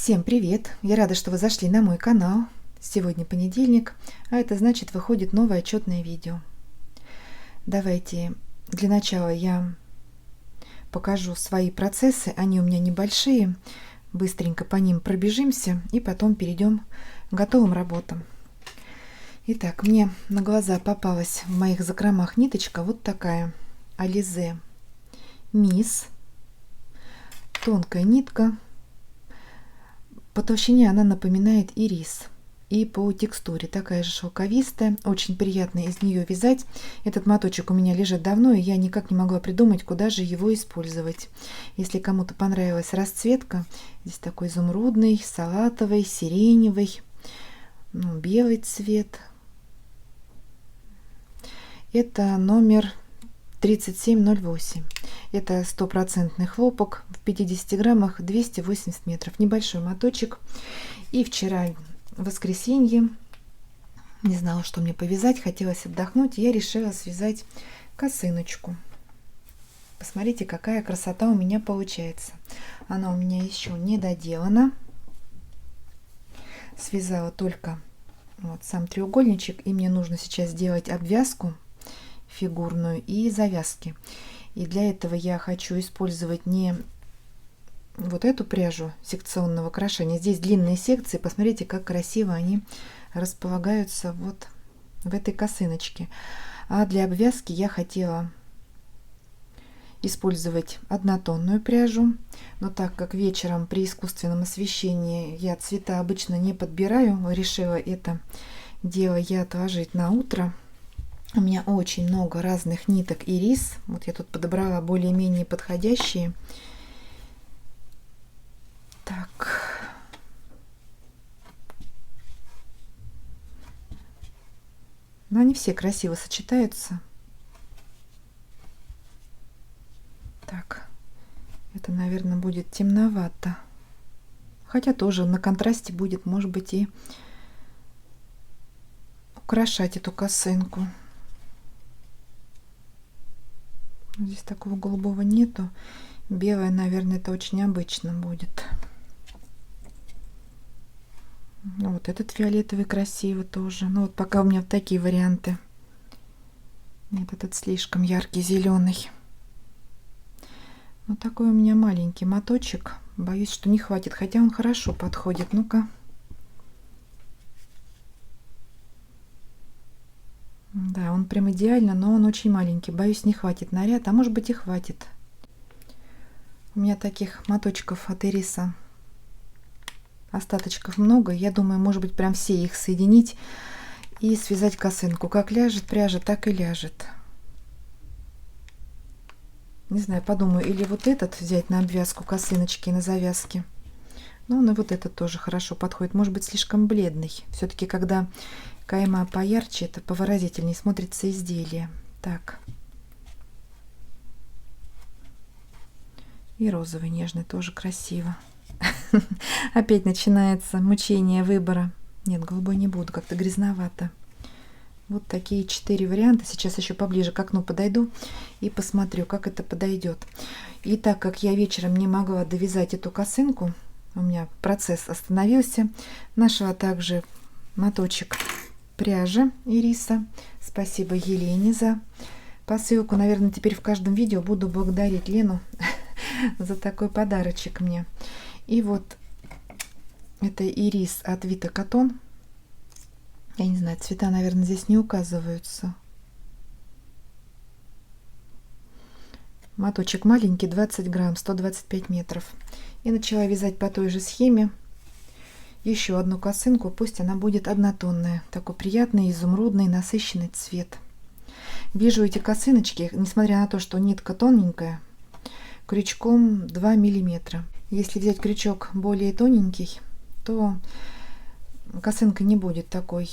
Всем привет! Я рада, что вы зашли на мой канал. Сегодня понедельник, а это значит, выходит новое отчетное видео. Давайте для начала я покажу свои процессы. Они у меня небольшие. Быстренько по ним пробежимся и потом перейдем к готовым работам. Итак, мне на глаза попалась в моих закромах ниточка вот такая Alize Miss. Тонкая нитка. По толщине она напоминает ирис. И по текстуре такая же шелковистая. Очень приятно из нее вязать. Этот моточек у меня лежит давно, и я никак не могла придумать, куда же его использовать. Если кому-то понравилась расцветка, здесь такой изумрудный, салатовый, сиреневый, белый цвет. Это номер 3708. Это стопроцентный хлопок, в 50 граммах 280 метров. Небольшой моточек. И вчера, в воскресенье, не знала, что мне повязать, хотелось отдохнуть, и я решила связать косыночку. Посмотрите, какая красота у меня получается. Она у меня еще не доделана. Связала только вот сам треугольничек, и мне нужно сейчас сделать обвязку фигурную и завязки. И для этого я хочу использовать не вот эту пряжу секционного крошения. Здесь длинные секции. Посмотрите, как красиво они располагаются вот в этой косыночке. А для обвязки я хотела использовать однотонную пряжу. Но так как вечером при искусственном освещении я цвета обычно не подбираю, решила это дело я отложить на утро. У меня очень много разных ниток ирис. Вот я тут подобрала более-менее подходящие. Так. Но они все красиво сочетаются. Так. Это, наверное, будет темновато. Хотя тоже на контрасте будет, может быть, и украшать эту косынку. Здесь такого голубого нету. Белое, наверное, это очень обычно будет. Вот этот фиолетовый красивый тоже. Ну вот пока у меня вот такие варианты. Нет, этот слишком яркий зеленый. Вот такой у меня маленький моточек. Боюсь, что не хватит, хотя он хорошо подходит. Ну-ка. Да, он прям идеально, но он очень маленький. Боюсь, не хватит на ряд, а может быть и хватит. У меня таких моточков от ириса остаточков много. Я думаю, может быть, прям все их соединить и связать косынку. Как ляжет пряжа, так и ляжет. Не знаю, подумаю, или вот этот взять на обвязку косыночки, на завязки. Ну, и вот этот тоже хорошо подходит. Может быть, слишком бледный. Все-таки, когда кайма поярче, это повыразительнее смотрится изделие. Так. И розовый нежный тоже красиво. Опять начинается мучение выбора. Нет, голубой не буду, как-то грязновато. Вот такие 4 варианта. Сейчас еще поближе к окну подойду и посмотрю, как это подойдет. И так как я вечером не могла довязать эту косынку, у меня процесс остановился, нашла также моточек пряжи ириса. Спасибо Елене за посылку. Наверное, теперь в каждом видео буду благодарить Лену за такой подарочек мне. И вот это ирис от Vita Cotton. Я не знаю, цвета, наверное, здесь не указываются. Моточек маленький, 20 грамм, 125 метров. И начала вязать по той же схеме еще одну косынку, пусть она будет однотонная. Такой приятный, изумрудный, насыщенный цвет. Вяжу эти косыночки, несмотря на то, что нитка тоненькая, крючком 2 миллиметра. Если взять крючок более тоненький, то косынка не будет такой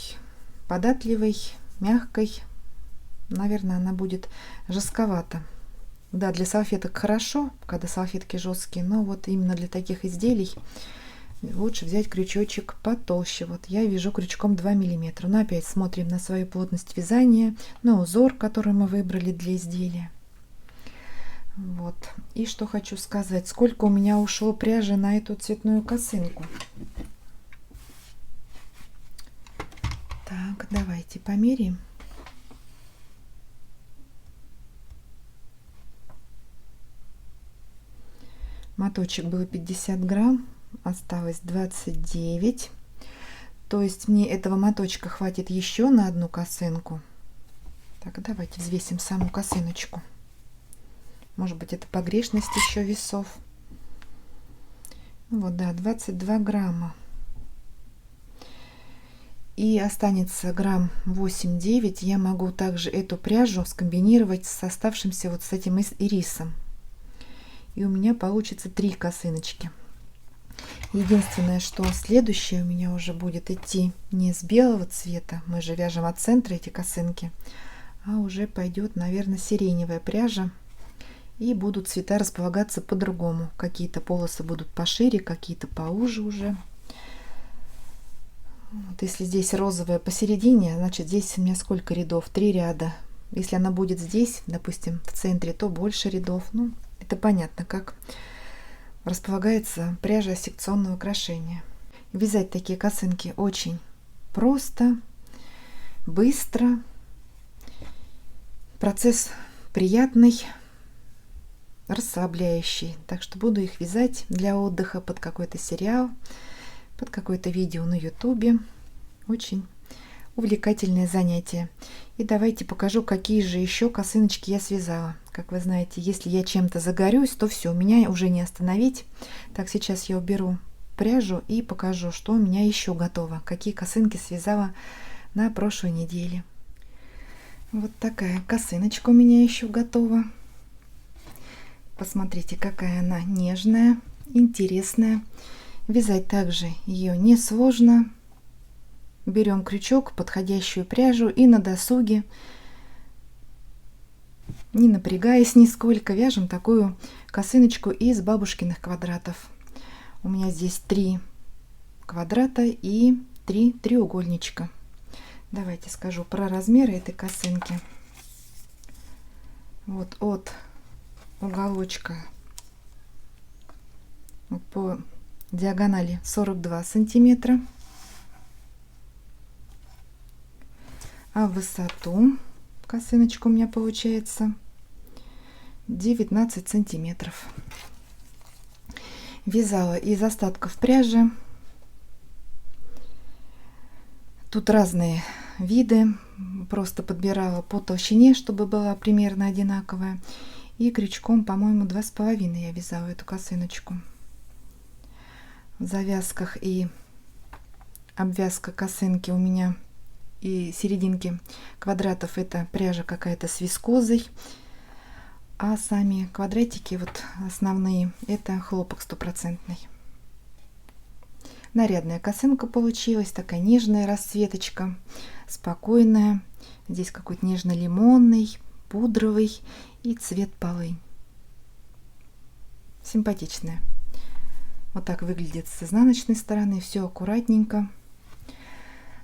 податливой, мягкой. Наверное, она будет жестковата. Да, для салфеток хорошо, когда салфетки жесткие, но вот именно для таких изделий лучше взять крючочек потолще. Вот я вяжу крючком 2 миллиметра. Но опять смотрим на свою плотность вязания, на узор, который мы выбрали для изделия. Вот. И что хочу сказать, сколько у меня ушло пряжи на эту цветную косынку. Так, давайте померяем. Моточек был 50 грамм, осталось 29. То есть мне этого моточка хватит еще на одну косынку. Так, давайте взвесим саму косыночку. Может быть, это погрешность еще весов. Вот, да, 22 грамма. И останется грамм 8-9. Я могу также эту пряжу скомбинировать с оставшимся вот с этим ирисом. И у меня получится 3 косыночки. Единственное, что следующее у меня уже будет идти не с белого цвета. Мы же вяжем от центра эти косынки. А уже пойдет, наверное, сиреневая пряжа. И будут цвета располагаться по-другому. Какие-то полосы будут пошире, какие-то поуже уже. Вот если здесь розовая посередине, значит здесь у меня сколько рядов? 3 ряда. Если она будет здесь, допустим, в центре, то больше рядов. Ну, это понятно, как располагается пряжа секционного украшения. Вязать такие косынки очень просто, быстро. Процесс приятный, расслабляющий. Так что буду их вязать для отдыха под какой-то сериал, под какое-то видео на ютубе. Очень увлекательное занятие. И давайте покажу, какие же еще косыночки я связала. Как вы знаете, если я чем-то загорюсь, то все, меня уже не остановить. Так, сейчас я уберу пряжу и покажу, что у меня еще готово. Какие косынки связала на прошлой неделе. Вот такая косыночка у меня еще готова. Посмотрите, какая она нежная, интересная. Вязать также ее несложно. Берем крючок, подходящую пряжу и на досуге, не напрягаясь нисколько, вяжем такую косыночку из бабушкиных квадратов. У меня здесь 3 квадрата и 3 треугольничка. Давайте скажу про размеры этой косынки. Вот от уголочка по диагонали 42 сантиметра, а в высоту косыночка у меня получается 19 сантиметров. Вязала из остатков пряжи. Тут разные виды, просто подбирала по толщине, чтобы была примерно одинаковая. И крючком, по-моему, 2,5 я вязала эту косыночку. В завязках и обвязка косынки у меня и серединки квадратов это пряжа какая-то с вискозой, а сами квадратики вот основные это хлопок стопроцентный. Нарядная косынка получилась, такая нежная расцветочка, спокойная. Здесь какой-то нежно-лимонный, пудровый и цвет полынь. Симпатичная. Вот так выглядит с изнаночной стороны, все аккуратненько.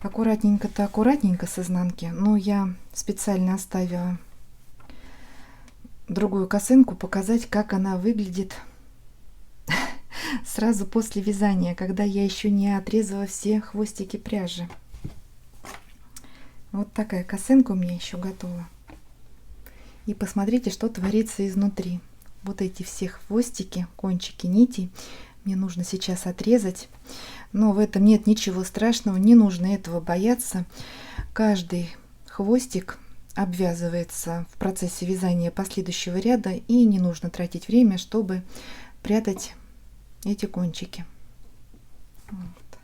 Аккуратненько-то аккуратненько с изнанки, но я специально оставила другую косынку, показать, как она выглядит сразу после вязания, когда я еще не отрезала все хвостики пряжи. Вот такая косынка у меня еще готова. И посмотрите, что творится изнутри. Вот эти все хвостики, кончики нитей мне нужно сейчас отрезать. Но в этом нет ничего страшного, не нужно этого бояться. Каждый хвостик обвязывается в процессе вязания последующего ряда, и не нужно тратить время, чтобы прятать эти кончики. Вот.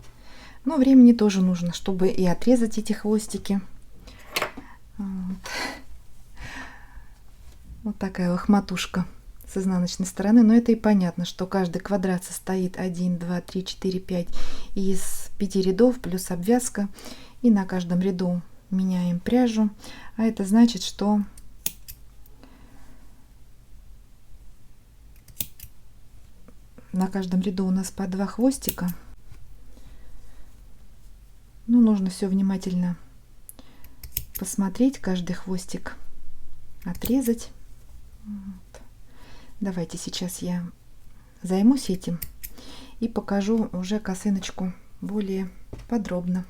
Но времени тоже нужно, чтобы и отрезать эти хвостики. Вот такая лохматушка с изнаночной стороны. Но это и понятно, что каждый квадрат состоит 1, 2, 3, 4, 5 из 5 рядов плюс обвязка. И на каждом ряду меняем пряжу. А это значит, что на каждом ряду у нас по 2 хвостика. Ну, нужно все внимательно посмотреть, каждый хвостик отрезать. Вот. Давайте сейчас я займусь этим и покажу уже косыночку более подробно.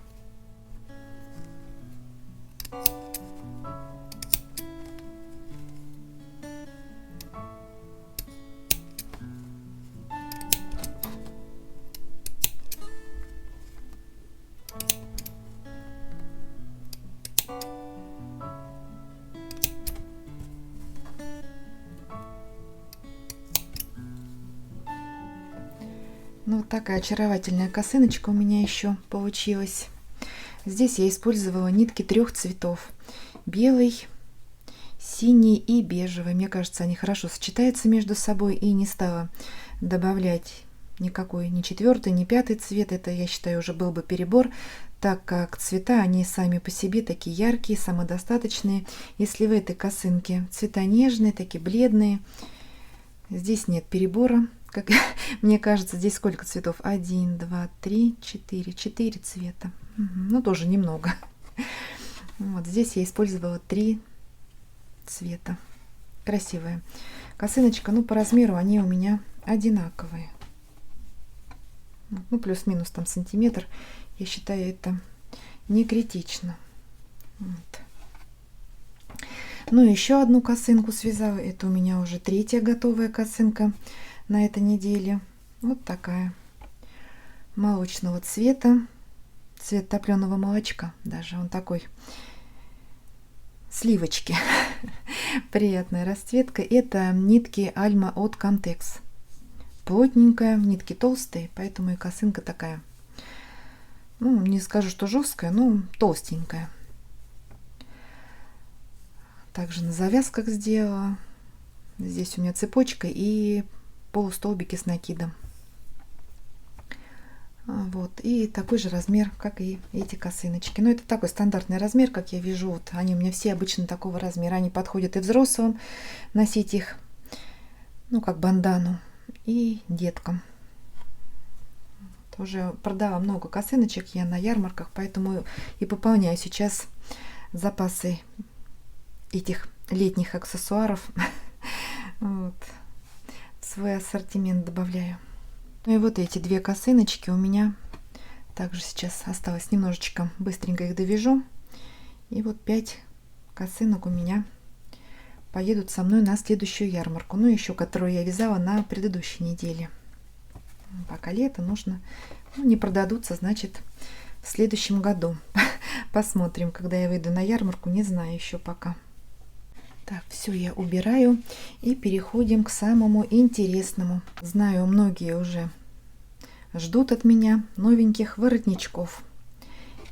Ну, вот такая очаровательная косыночка у меня еще получилась. Здесь я использовала нитки 3 цветов. Белый, синий и бежевый. Мне кажется, они хорошо сочетаются между собой, и не стала добавлять никакой ни 4-й, ни 5-й цвет. Это, я считаю, уже был бы перебор, так как цвета, они сами по себе такие яркие, самодостаточные. Если в этой косынке цвета нежные, такие бледные, здесь нет перебора. Как мне кажется, здесь сколько цветов? 1, 2, 3, 4. 4 цвета. Ну, тоже немного. Вот здесь я использовала 3 цвета. Красивая косыночка. Ну, по размеру они у меня одинаковые. Ну, плюс-минус там сантиметр. Я считаю, это не критично. Вот. Ну, еще одну косынку связала. Это у меня уже 3-я готовая косынка на этой неделе. Вот такая. Молочного цвета. Цвет топленого молочка. Даже он такой. Сливочки. Приятная расцветка. Это нитки Альма от Камтекс. Плотненькая, нитки толстые, поэтому и косынка такая. Ну, не скажу, что жесткая, но толстенькая. Также на завязках сделала. Здесь у меня цепочка и полустолбики с накидом. Вот. И такой же размер, как и эти косыночки. Но это такой стандартный размер, как я вижу. Вот они у меня все обычно такого размера. Они подходят и взрослым носить их, ну, как бандану, и деткам. Тоже продала много косыночек я на ярмарках, поэтому и пополняю сейчас запасы этих летних аксессуаров. Вот. В свой ассортимент добавляю. Ну и вот эти 2 косыночки у меня также сейчас осталось немножечко. Быстренько их довяжу. И вот 5 косынок у меня поедут со мной на следующую ярмарку. Ну, еще которую я вязала на предыдущей неделе. Пока лето, нужно... Ну, не продадутся, значит, в следующем году. Посмотрим, когда я выйду на ярмарку. Не знаю еще пока. Так, все я убираю. И переходим к самому интересному. Знаю, многие уже ждут от меня новеньких воротничков.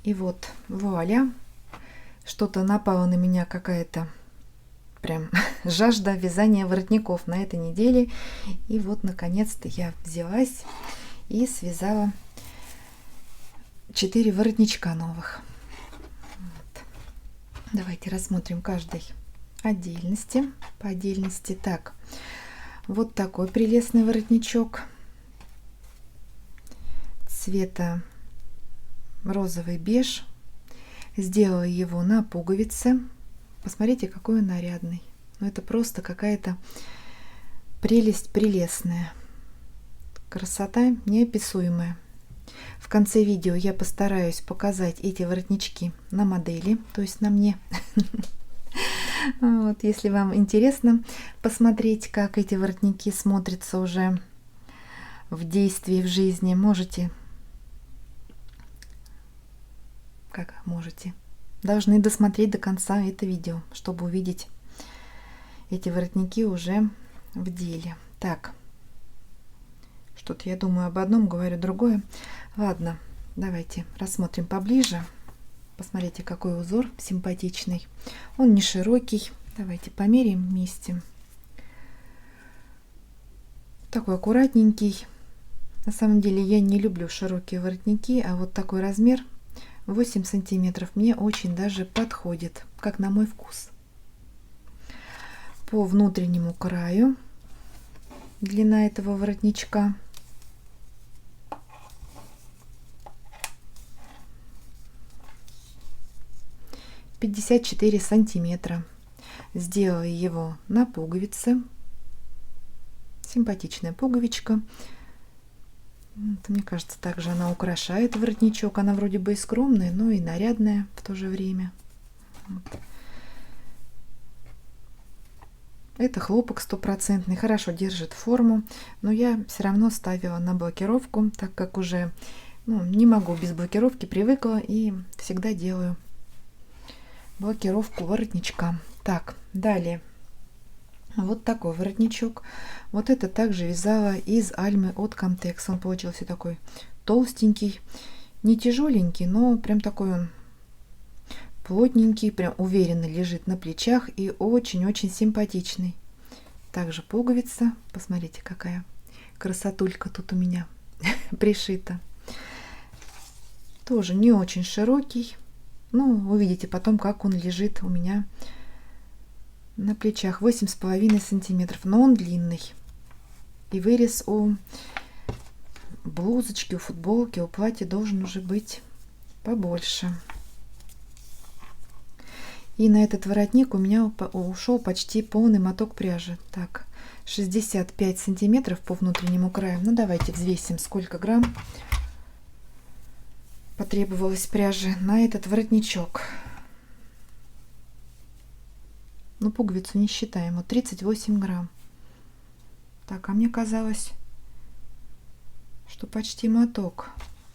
И вот, вуаля. Что-то напало на меня, какая-то прям жажда вязания воротников на этой неделе. И вот, наконец-то, я взялась и связала 4 воротничка новых. Вот. Давайте рассмотрим каждый отдельности, по отдельности. Так, вот такой прелестный воротничок цвета розовый беж. Сделала его на пуговице. Посмотрите, какой он нарядный. Ну, это просто какая-то прелесть прелестная. Красота неописуемая. В конце видео я постараюсь показать эти воротнички на модели, то есть на мне. Вот, если вам интересно посмотреть, как эти воротники смотрятся уже в действии, в жизни, можете, должны досмотреть до конца это видео, чтобы увидеть эти воротники уже в деле. Так, что-то я думаю об одном, говорю другое. Ладно, давайте рассмотрим поближе. Посмотрите, какой узор симпатичный. Он не широкий. Давайте померяем вместе. Такой аккуратненький. На самом деле я не люблю широкие воротники, а вот такой размер 8 сантиметров мне очень даже подходит, как на мой вкус. По внутреннему краю длина этого воротничка 54 сантиметра. Сделала его на пуговице. Симпатичная пуговичка. Вот, мне кажется, также она украшает воротничок. Она вроде бы и скромная, но и нарядная в то же время. Вот. Это хлопок стопроцентный, хорошо держит форму, но я все равно ставила на блокировку, так как уже не могу без блокировки, привыкла и всегда делаю блокировку воротничка. Так, далее. Вот такой воротничок. Вот это также вязала из Альмы от Камтекс. Он получился такой толстенький, не тяжеленький, но прям такой он плотненький, прям уверенно лежит на плечах и очень-очень симпатичный. Также пуговица. Посмотрите, какая красотулька тут у меня пришита. Тоже не очень широкий. Ну, увидите потом, как он лежит у меня на плечах. 8,5 сантиметров, но он длинный. И вырез у блузочки, у футболки, у платья должен уже быть побольше. И на этот воротник у меня ушел почти полный моток пряжи. Так, 65 сантиметров по внутреннему краю. Ну, давайте взвесим, сколько грамм потребовалось пряжи на этот воротничок. Ну, пуговицу не считаем. Вот 38 грамм. Так, а мне казалось, что почти моток.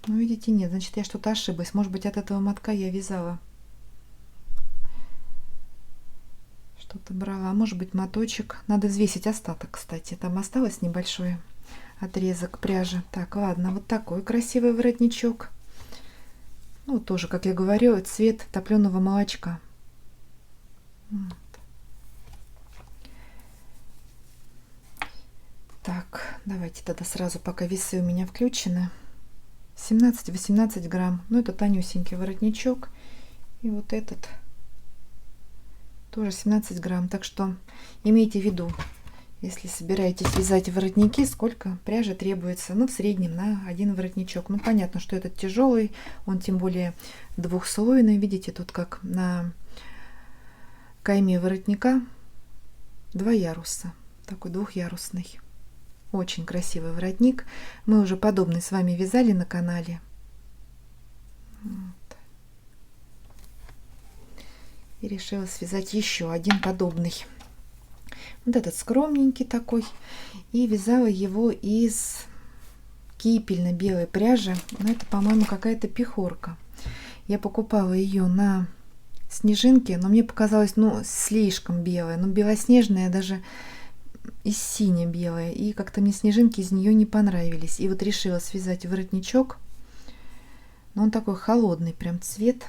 Ну, видите, нет. Значит, я что-то ошиблась. Может быть, от этого мотка я вязала. Что-то брала. А может быть, моточек. Надо взвесить остаток, кстати. Там осталось небольшой отрезок пряжи. Так, ладно. Вот такой красивый воротничок. Ну, тоже, как я говорю, цвет топленого молочка. Вот. Так, давайте тогда сразу, пока весы у меня включены. 17-18 грамм. Ну, это тонюсенький воротничок. И вот этот тоже 17 грамм. Так что имейте в виду, если собираетесь вязать воротники, сколько пряжи требуется. Ну, в среднем на один воротничок. Ну, понятно, что этот тяжелый. Он тем более двухслойный. Видите, тут как на кайме воротника 2 яруса. Такой двухъярусный. Очень красивый воротник. Мы уже подобный с вами вязали на канале. Вот. И решила связать еще один подобный. Вот этот скромненький такой. И вязала его из кипельно-белой пряжи. Но это, по-моему, какая-то пехорка. Я покупала ее на снежинке, но мне показалось, слишком белая. Но белоснежная даже и сине-белая. И как-то мне снежинки из нее не понравились. И вот решила связать воротничок. Но он такой холодный прям цвет.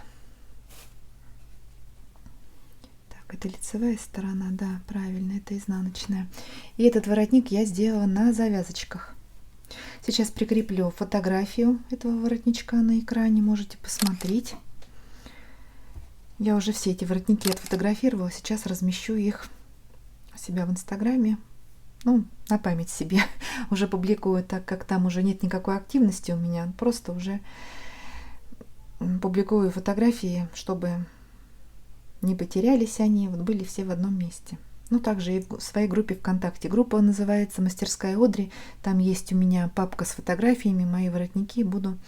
Так, это лицевая сторона, да, правильно, это изнаночная. И этот воротник я сделала на завязочках. Сейчас прикреплю фотографию этого воротничка на экране, можете посмотреть. Я уже все эти воротники отфотографировала, сейчас размещу их у себя в Инстаграме. Ну, на память себе уже публикую, так как там уже нет никакой активности у меня. Просто уже публикую фотографии, чтобы не потерялись они, вот были все в одном месте. Ну, также и в своей группе ВКонтакте. Группа называется «Мастерская Одри». Там есть у меня папка с фотографиями, мои воротники. Буду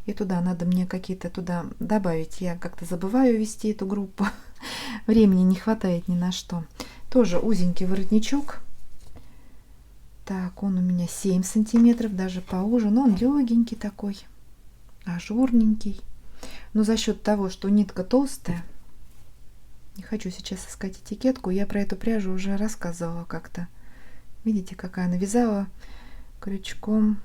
и туда, надо мне какие-то туда добавить. Я как-то забываю вести эту группу. Времени не хватает ни на что. Тоже узенький воротничок. Так, он у меня 7 сантиметров, даже поуже. Но он легенький такой, ажурненький. Но за счет того, что нитка толстая, не хочу сейчас искать этикетку, я про эту пряжу уже рассказывала как-то. Видите, какая она вязала крючком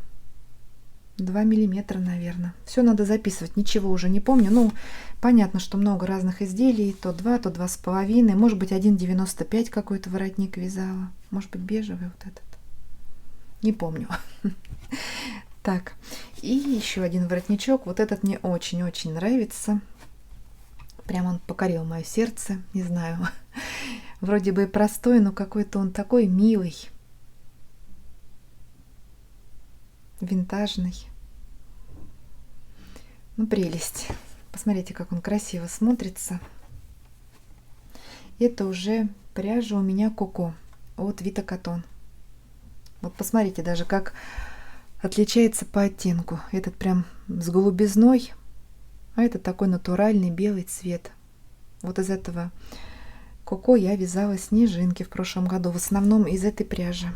2 миллиметра, наверное. Все надо записывать, ничего уже не помню. Ну, понятно, что много разных изделий, то 2, то 2,5. Может быть, 1,95 какой-то воротник вязала. Может быть, бежевый вот этот. Не помню. Так, и еще один воротничок. Вот этот мне очень-очень нравится. Прям он покорил мое сердце. Не знаю. Вроде бы простой, но какой-то он такой милый. Винтажный. Ну, прелесть. Посмотрите, как он красиво смотрится. Это уже пряжа у меня Коко от Vita Cotton. Вот посмотрите даже, как отличается по оттенку. Этот прям с голубизной, а это такой натуральный белый цвет. Вот из этого Коко я вязала снежинки в прошлом году, в основном из этой пряжи.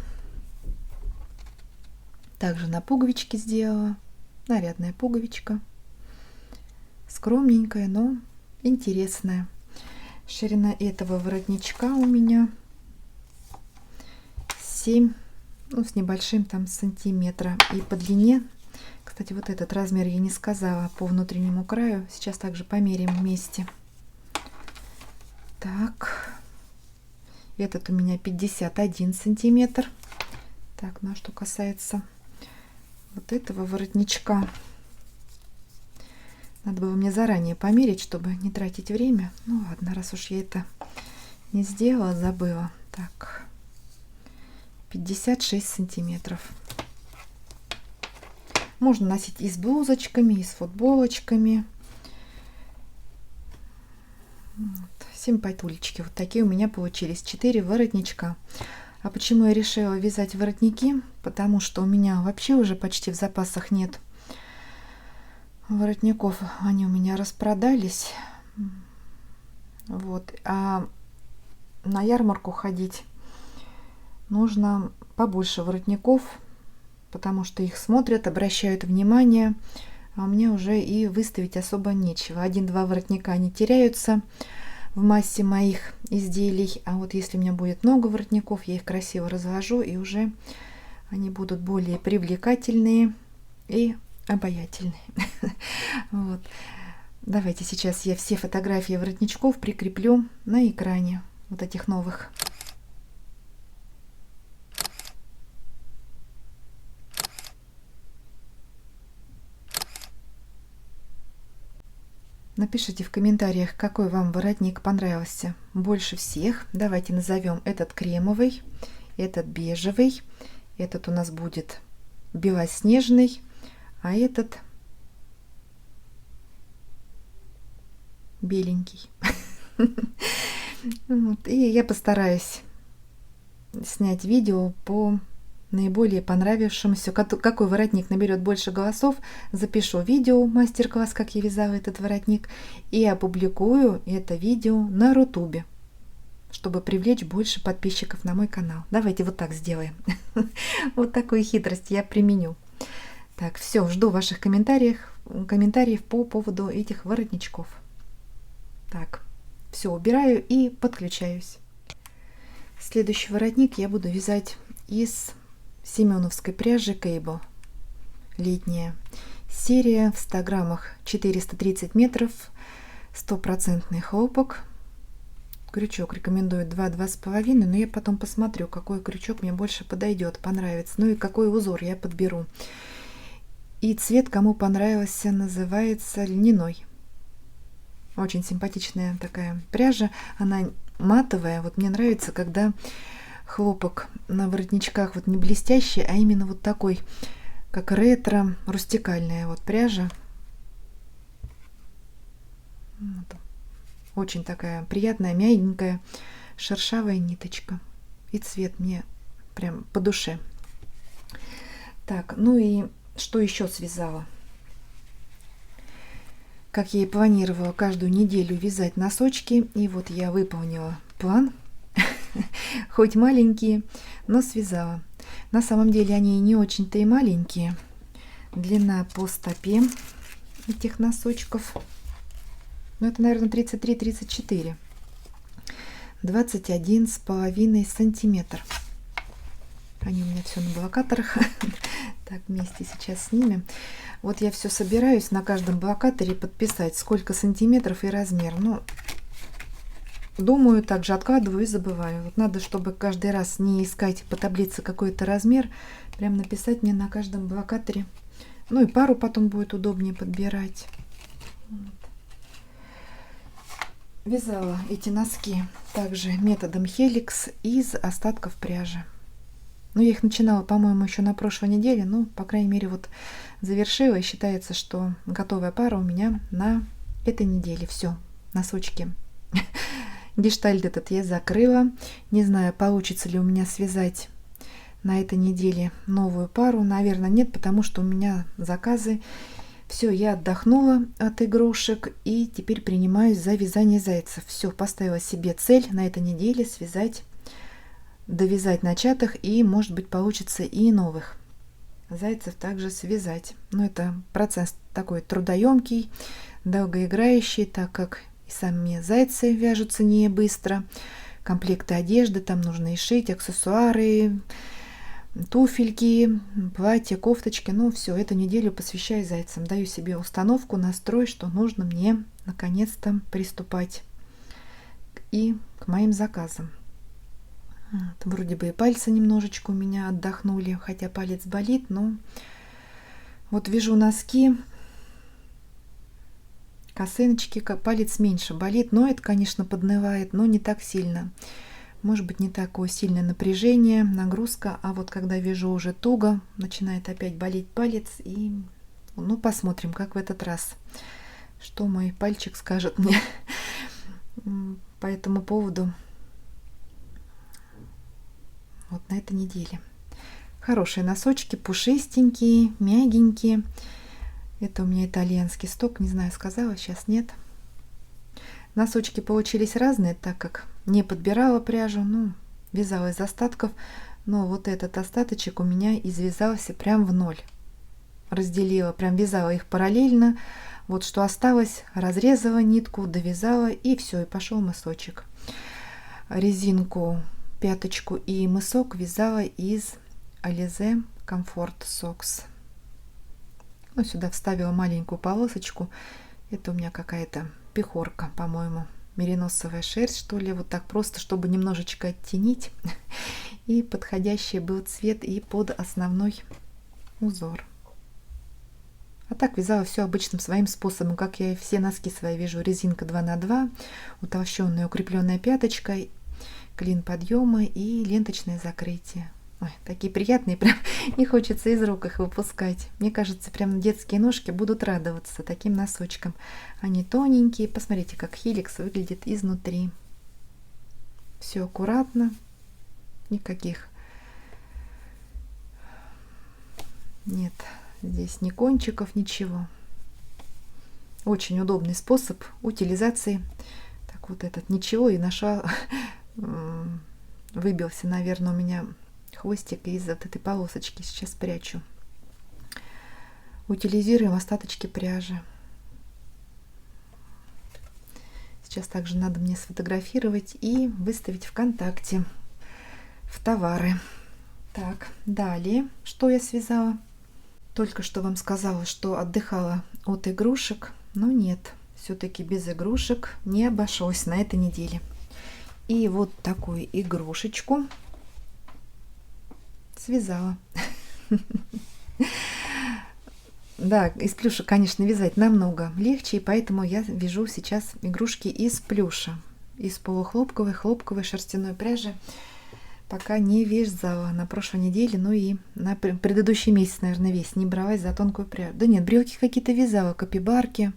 Также на пуговички сделала. Нарядная пуговичка. Скромненькая, но интересная. Ширина этого воротничка у меня 7, ну, с небольшим там сантиметра. И по длине, кстати, вот этот размер я не сказала по внутреннему краю. Сейчас также померяем вместе. Так, этот у меня 51 сантиметр. Так, ну а что касается вот этого воротничка, надо было мне заранее померить, чтобы не тратить время. Ну ладно, раз уж я это не сделала, забыла. Так, 56 сантиметров. Можно носить и с блузочками, и с футболочками. Вот. Симпатулечки. Вот такие у меня получились 4 воротничка. А почему я решила вязать воротники? Потому что у меня вообще уже почти в запасах нет воротников. Они у меня распродались. Вот. А на ярмарку ходить нужно побольше воротников, потому что их смотрят, обращают внимание. А у меня уже и выставить особо нечего. 1-2 воротника не теряются в массе моих изделий. А вот если у меня будет много воротников, я их красиво разложу, и уже они будут более привлекательные и обаятельные. Вот. Давайте сейчас я все фотографии воротничков прикреплю на экране, вот этих новых. Напишите в комментариях, какой вам воротник понравился больше всех. Давайте назовем этот кремовый, этот бежевый, этот у нас будет белоснежный, а этот беленький. И я постараюсь снять видео по наиболее понравившемуся. Какой воротник наберет больше голосов, запишу видео, мастер-класс, как я вязала этот воротник, и опубликую это видео на Рутубе, чтобы привлечь больше подписчиков на мой канал. Давайте вот так сделаем. Вот такую хитрость я применю. Так, все, жду ваших комментариев по поводу этих воротничков. Так, все, убираю и подключаюсь. Следующий воротник я буду вязать из семеновской пряжи Cable. Летняя серия в 100 граммах, 430 метров, 100% хлопок. Крючок рекомендую 2-2,5, но я потом посмотрю, какой крючок мне больше подойдет, понравится. Ну и какой узор я подберу. И цвет, кому понравился, называется льняной. Очень симпатичная такая пряжа. Она матовая. Вот мне нравится, когда хлопок на воротничках вот не блестящий, а именно вот такой, как ретро, рустикальная вот пряжа. Вот. Очень такая приятная, мягенькая, шершавая ниточка. И цвет мне прям по душе. Так, ну и что еще связала? Как я и планировала, каждую неделю вязать носочки. И вот я выполнила план. Хоть маленькие, но связала. На самом деле они не очень-то и маленькие. Длина по стопе этих носочков, ну это, наверное, 33-34. 21,5 сантиметр. Они у меня все на блокаторах. Так, вместе сейчас снимем. Вот я все собираюсь на каждом блокаторе подписать, сколько сантиметров и размер. Ну, думаю, также откладываю и забываю. Вот надо, чтобы каждый раз не искать по таблице какой-то размер, прям написать мне на каждом блокаторе. Ну и пару потом будет удобнее подбирать. Вот. Вязала эти носки также методом Helix из остатков пряжи. Ну, я их начинала, по-моему, еще на прошлой неделе. Ну, по крайней мере, вот завершила. И считается, что готовая пара у меня на этой неделе. Все, носочки. Гештальт этот я закрыла. Не знаю, получится ли у меня связать на этой неделе новую пару. Наверное, нет, потому что у меня заказы. Все, я отдохнула от игрушек и теперь принимаюсь за вязание зайцев. Все, поставила себе цель на этой неделе связать, довязать начатых, и, может быть, получится и новых зайцев также связать. Но это процесс такой трудоемкий, долгоиграющий, так как и сами зайцы вяжутся не быстро. Комплекты одежды там нужно и шить, аксессуары, туфельки, платья, кофточки. Ну, все, эту неделю посвящаю зайцам. Даю себе установку, настрой, что нужно мне наконец-то приступать и к моим заказам. Вот, вроде бы и пальцы немножечко у меня отдохнули, хотя палец болит, но вот вяжу носки, косыночки, палец меньше болит, но это, конечно, поднывает, но не так сильно. Может быть, не такое сильное напряжение, нагрузка, а вот когда вяжу уже туго, начинает опять болеть палец, и ну посмотрим, как в этот раз, что мой пальчик скажет мне по этому поводу вот на этой неделе. Хорошие носочки, пушистенькие, мягенькие. Это у меня итальянский сток, не знаю, сказала, сейчас нет. Носочки получились разные, так как не подбирала пряжу, ну, вязала из остатков, но вот этот остаточек у меня извязался прям в ноль. Разделила, прям вязала их параллельно. Вот что осталось, разрезала нитку, довязала, и все, и пошел мысочек. Резинку, пяточку и мысок вязала из Alize Comfort Socks. Ну, сюда вставила маленькую полосочку. Это у меня какая-то пехорка, по-моему, мериносовая шерсть, что ли, вот так просто, чтобы немножечко оттенить, и подходящий был цвет и под основной узор. А так вязала все обычным своим способом, как я и все носки свои вяжу. Резинка 2х2, утолщенная укрепленная пяточка, клин подъема и ленточное закрытие. Ой, такие приятные, прям не хочется из рук их выпускать. Мне кажется, прям детские ножки будут радоваться таким носочкам. Они тоненькие. Посмотрите, как хеликс выглядит изнутри. Все аккуратно. Никаких. Нет, здесь ни кончиков, ничего. Очень удобный способ утилизации. Так вот этот ничего и нашла. Выбился, наверное, у меня хвостик из вот этой полосочки. Сейчас прячу. Утилизируем остаточки пряжи. Сейчас также надо мне сфотографировать и выставить ВКонтакте в товары. Так, далее, что я связала? Только что вам сказала, что отдыхала от игрушек, но нет, все-таки без игрушек не обошлось на этой неделе. И вот такую игрушечку связала. Да, из плюша, конечно, вязать намного легче, и поэтому я вяжу сейчас игрушки из плюша, из полухлопковой, хлопковой шерстяной пряжи. Пока не вязала на прошлой неделе, ну и на предыдущий месяц, наверное, весь не бралась за тонкую пряжу. Да нет, брелки какие-то вязала, капибарки.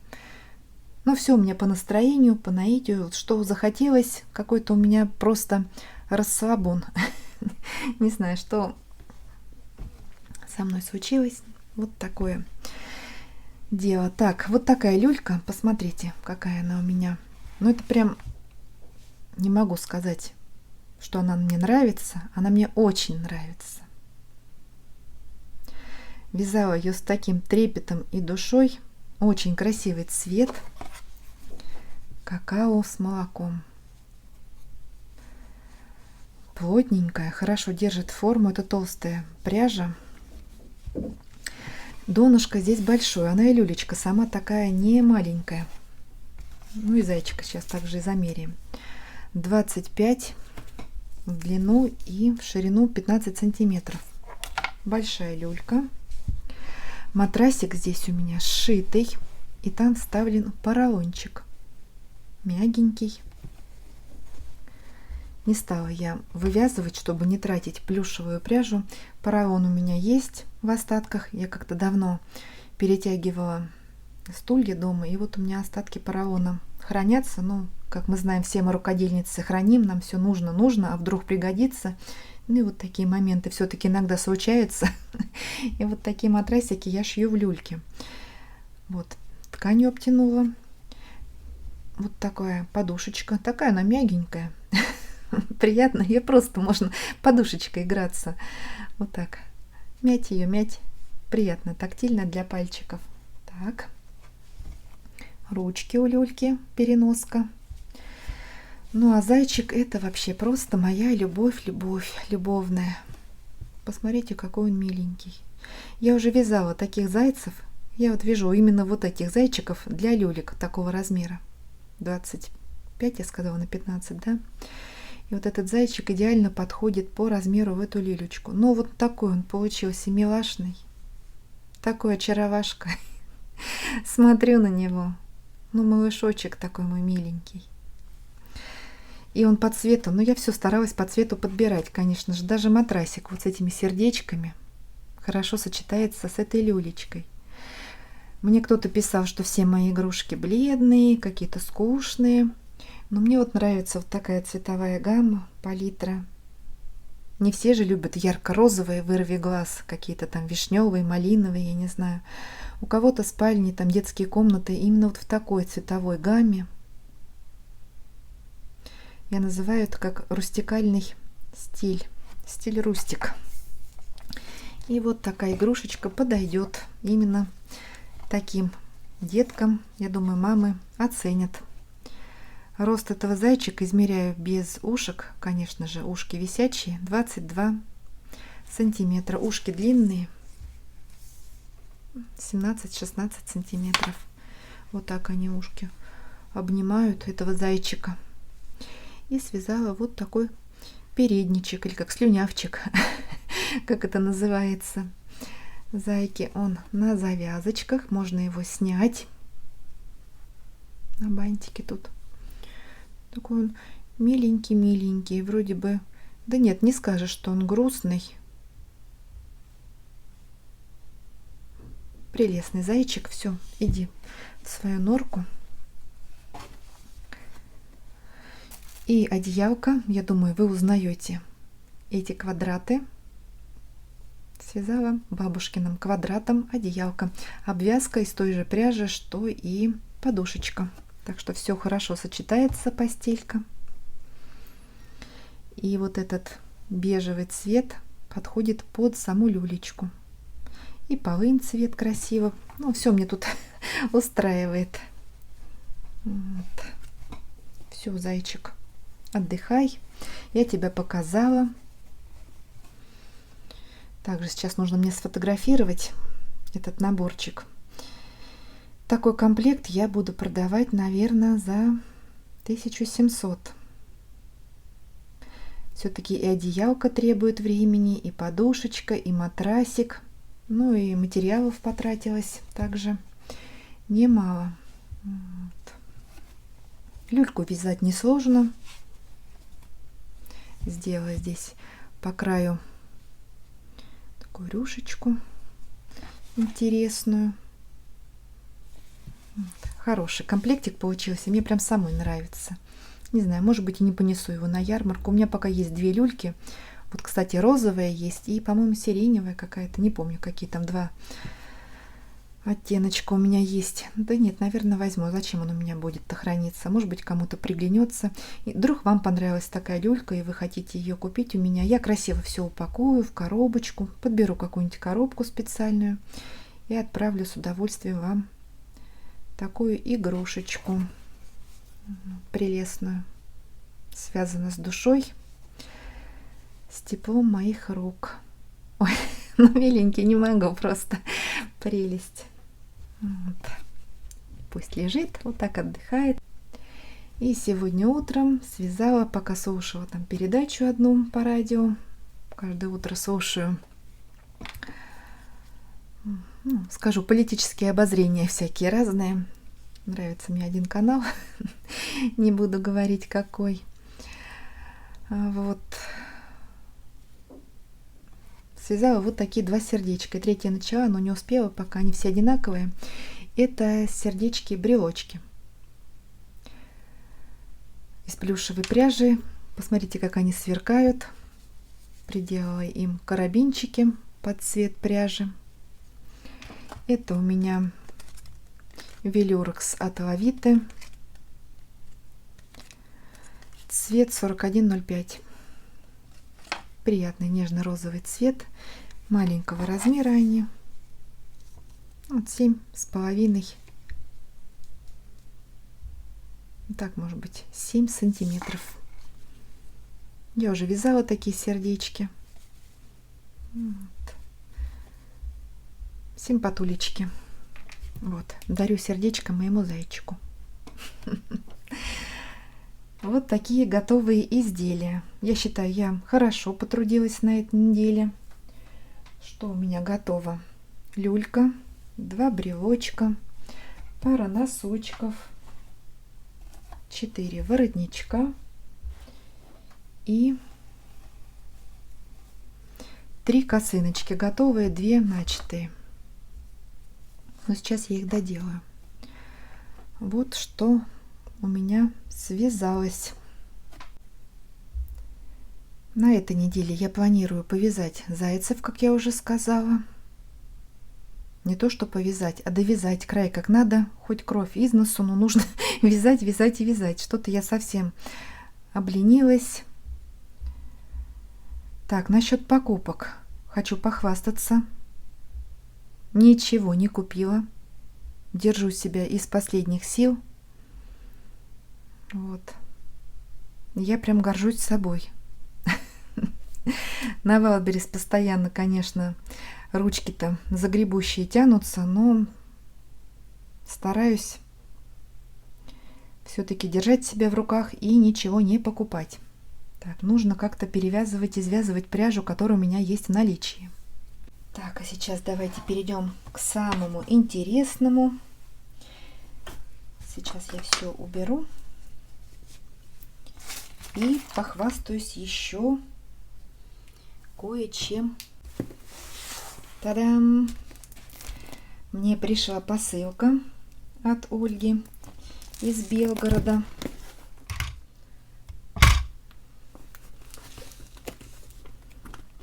Но все у меня по настроению, по наитию, что захотелось, какой-то у меня просто расслабон. Не знаю, что со мной случилось. Вот такое дело. Так, вот такая люлька. Посмотрите, какая она у меня. Ну, это прям не могу сказать, что она мне нравится. Она мне очень нравится. Вязала ее с таким трепетом и душой. Очень красивый цвет. Какао с молоком. Плотненькая, хорошо держит форму. Это толстая пряжа. Донышко здесь большое. Она и люлечка сама такая не маленькая. Ну и зайчика сейчас также и замеряем. 25 в длину и в ширину 15 сантиметров. Большая люлька. Матрасик здесь у меня сшитый. И там вставлен поролончик. Мягенький. Не стала я вывязывать, чтобы не тратить плюшевую пряжу. Поролон у меня есть в остатках. Я как-то давно перетягивала стулья дома. И вот у меня остатки поролона хранятся. Ну, как мы знаем, все мы рукодельницы храним. Нам все нужно, а вдруг пригодится. Ну и вот такие моменты все-таки иногда случаются. И вот такие матрасики я шью в люльке. Вот, тканью обтянула. Вот такая подушечка. Такая она мягенькая. Приятно. Ее просто можно подушечкой играться. Вот так. Мять ее, мять. Приятно, тактильно для пальчиков. Так. Ручки у люльки, переноска. Ну а зайчик это вообще просто моя любовь, любовная. Посмотрите, какой он миленький. Я уже вязала таких зайцев. Я вот вяжу именно вот этих зайчиков для люлек такого размера. 25, я сказала, на 15, да? И вот этот зайчик идеально подходит по размеру в эту лилечку. Но вот такой он получился милашный. Такой очаровашка. Смотрю на него. Ну, малышочек такой мой миленький. И он по цвету, но я все старалась по цвету подбирать, конечно же. Даже матрасик вот с этими сердечками хорошо сочетается с этой люлечкой. Мне кто-то писал, что все мои игрушки бледные, какие-то скучные. Но мне вот нравится вот такая цветовая гамма, палитра. Не все же любят ярко-розовые, вырви глаз, какие-то там вишневые, малиновые, я не знаю. У кого-то спальни, там детские комнаты именно вот в такой цветовой гамме. Я называю это как рустикальный стиль, стиль рустик. И вот такая игрушечка подойдет именно таким деткам. Я думаю, мамы оценят. Рост этого зайчика измеряю без ушек, конечно же, ушки висячие, 22 сантиметра. Ушки длинные, 17-16 сантиметров. Вот так они ушки обнимают этого зайчика. И связала вот такой передничек, или как слюнявчик, как это называется. Зайки, он на завязочках, можно его снять. На бантике тут. Такой он миленький, вроде бы. Да нет, не скажешь, что он грустный. Прелестный зайчик. Все, иди в свою норку. И одеялко, я думаю, вы узнаете эти квадраты. Связала бабушкиным квадратом одеялко. Обвязка из той же пряжи, что и подушечка. Так что все хорошо сочетается, постелька. И вот этот бежевый цвет подходит под саму люлечку. И полынь цвет красиво. Ну, все мне тут устраивает. Вот. Все, зайчик, отдыхай. Я тебя показала. Также сейчас нужно мне сфотографировать этот наборчик. Такой комплект я буду продавать, наверное, за 1700. Все-таки и одеялко требует времени, и подушечка, и матрасик. Ну и материалов потратилось также немало. Вот. Люльку вязать несложно. Сделала здесь по краю такую рюшечку интересную. Хороший комплектик получился, мне прям самой нравится. Не знаю, может быть, и не понесу его на ярмарку. У меня пока есть две люльки. Вот, кстати, розовая есть и, по-моему, сиреневая какая-то. Не помню, какие там два оттеночка у меня есть. Да нет, наверное, возьму. Зачем он у меня будет-то храниться? Может быть, кому-то приглянется. И вдруг вам понравилась такая люлька, и вы хотите ее купить у меня. Я красиво все упакую в коробочку. Подберу какую-нибудь коробку специальную и отправлю с удовольствием вам такую игрушечку прелестную, связана с душой, с теплом моих рук. Ой, ну миленький, не могу, просто прелесть. Вот. Пусть лежит, вот так отдыхает. И сегодня утром связала, пока слушала там передачу одну по радио. Каждое утро слушаю, ну, скажу, политические обозрения всякие разные. Нравится мне один канал, не буду говорить какой. Вот. Связала вот такие два сердечка. Третье начала, но не успела, пока они все одинаковые. Это сердечки-брелочки из плюшевой пряжи. Посмотрите, как они сверкают. приделала им карабинчики под цвет пряжи. Это у меня Велюрекс от Лавиты. Цвет 4105. Приятный нежно-розовый цвет. Маленького размера они. Вот 7,5. Так, может быть, 7 сантиметров. Я уже вязала такие сердечки. Вот. Симпатулечки. Вот, дарю сердечко моему зайчику. Вот такие готовые изделия. Я считаю, я хорошо потрудилась на этой неделе. Что у меня готово? Люлька, 2 брелочка, пара носочков, 4 воротничка и 3 косыночки, готовые, 2 начатые. Но сейчас я их доделаю. Вот что у меня связалось. На этой неделе я планирую повязать зайцев, как я уже сказала. Не то что повязать, а довязать край как надо. Хоть кровь из носу, но нужно вязать, вязать и вязать. Что-то я совсем обленилась. Так, насчет покупок. Хочу похвастаться. Ничего не купила. Держу себя из последних сил. Вот. Я прям горжусь собой. На Wildberries постоянно, конечно, ручки-то загребущие тянутся, но стараюсь все-таки держать себя в руках и ничего не покупать. Так, нужно как-то перевязывать, извязывать пряжу, которая у меня есть в наличии. Так, а сейчас давайте перейдем к самому интересному. Сейчас я все уберу и похвастаюсь еще кое-чем. Та-дам! Мне пришла посылка от Ольги из Белгорода.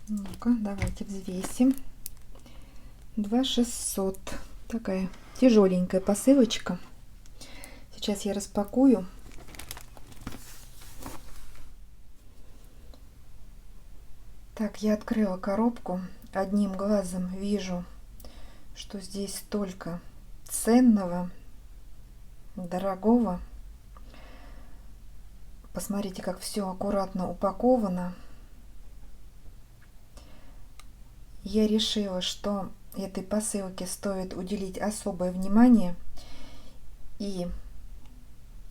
Ну-ка, давайте взвесим. 2600. Такая тяжеленькая посылочка. Сейчас я распакую. Так, я открыла коробку. Одним глазом вижу, что здесь столько ценного, дорогого. Посмотрите, как все аккуратно упаковано. Я решила, что этой посылке стоит уделить особое внимание. И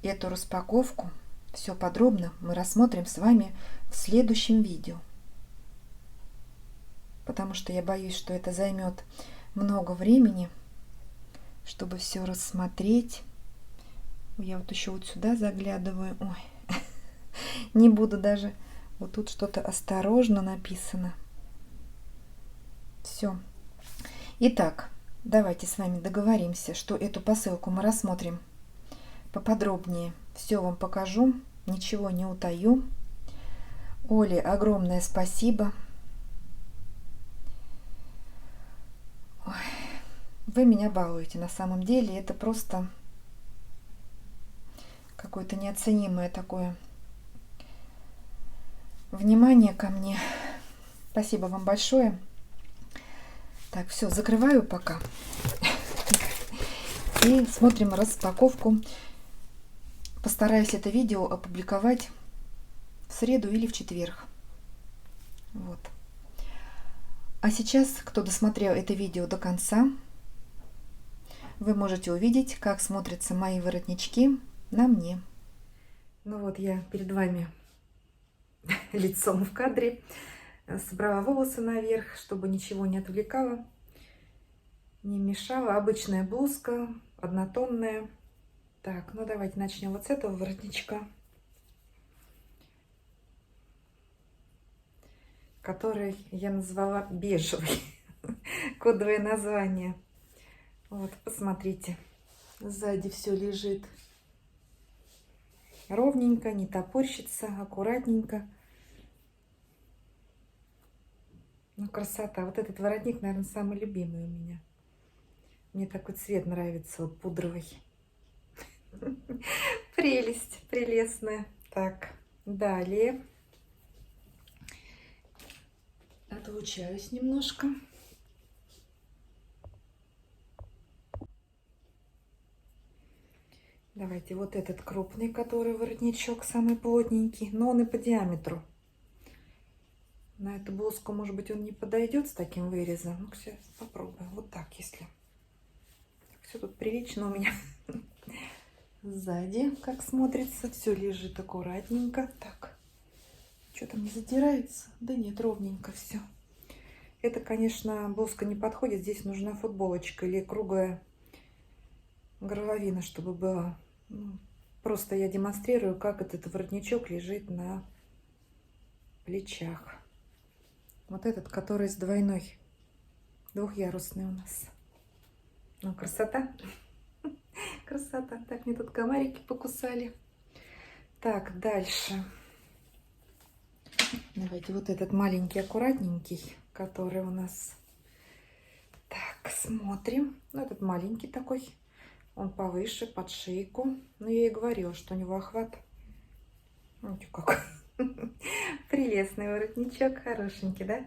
эту распаковку, все подробно, мы рассмотрим с вами в следующем видео. Потому что я боюсь, что это займет много времени, чтобы все рассмотреть. Я вот еще вот сюда заглядываю. Ой, не буду даже. Вот тут что-то осторожно написано. Все. Итак, давайте с вами договоримся, что эту посылку мы рассмотрим поподробнее. Все вам покажу, ничего не утаю. Оле огромное спасибо. Ой, вы меня балуете на самом деле. Это просто какое-то неоценимое такое внимание ко мне. Спасибо вам большое. Так, все, закрываю пока. И смотрим распаковку. Постараюсь это видео опубликовать в среду или в четверг. Вот. А сейчас, кто досмотрел это видео до конца, вы можете увидеть, как смотрятся мои воротнички на мне. Ну вот я перед вами лицом в кадре. Собрала волосы наверх, чтобы ничего не отвлекало, не мешало. Обычная блузка, однотонная. Так, ну давайте начнем вот с этого воротничка, который я назвала бежевый. Кодовое название. Вот, посмотрите. Сзади все лежит ровненько, не топорщится, аккуратненько. Ну, красота. Вот этот воротник, наверное, самый любимый у меня. Мне такой цвет нравится, вот пудровый. Прелесть, прелестная. Так, далее. Отлучаюсь немножко. Давайте вот этот крупный, который воротничок, самый плотненький, но он и по диаметру. На эту блузку, может быть, он не подойдет с таким вырезом. Ну, сейчас попробуем. Вот так, если. Все тут прилично у меня. Сзади, как смотрится, все лежит аккуратненько. Так, что-то не задирается? Да нет, ровненько все. Это, конечно, блузка не подходит. Здесь нужна футболочка или круглая горловина, чтобы была. Ну, просто я демонстрирую, как этот воротничок лежит на плечах. Вот этот, который с двойной, двухъярусный у нас. Ну, красота. Красота. Так, мне тут комарики покусали. Так, дальше. Давайте вот этот маленький, аккуратненький, который у нас. Так, смотрим. Ну, этот маленький такой. Он повыше, под шейку. Ну, я и говорила, что у него охват. Ну, как. Прелестный воротничок, хорошенький, да?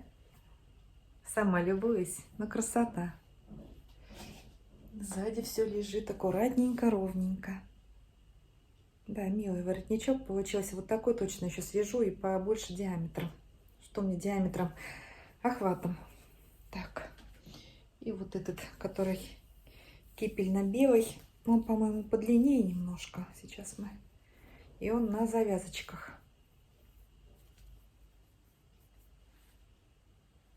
Сама любуюсь. Ну, красота. Сзади все лежит аккуратненько, ровненько. Да, милый воротничок получился. Вот такой точно еще свяжу и побольше диаметром. Что мне диаметром? Охватом. Так. И вот этот, который кипельно-белый. Он, по-моему, подлиннее немножко. Сейчас мы. И он на завязочках.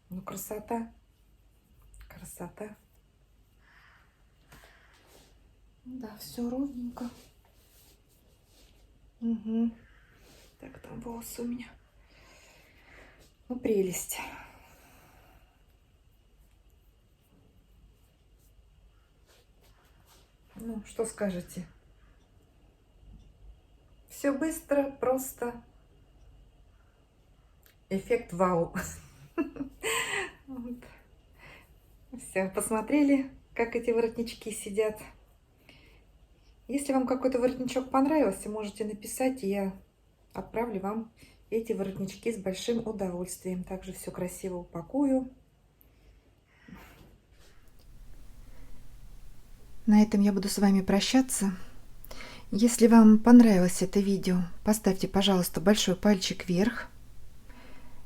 Ну, красота. Красота. Да, все ровненько. Угу. Так, там волосы у меня. Ну, прелесть. Ну, что скажете? Все быстро, просто. Эффект вау. Все, посмотрели, как эти воротнички сидят. Если вам какой-то воротничок понравился, можете написать, и я отправлю вам эти воротнички с большим удовольствием. Также все красиво упакую. На этом я буду с вами прощаться. Если вам понравилось это видео, поставьте, пожалуйста, большой пальчик вверх.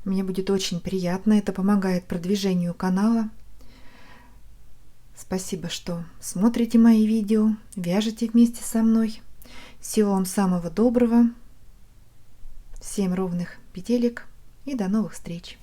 Мне будет очень приятно, это помогает продвижению канала. Спасибо, что смотрите мои видео, вяжете вместе со мной. Всего вам самого доброго. Всем ровных петелек и до новых встреч!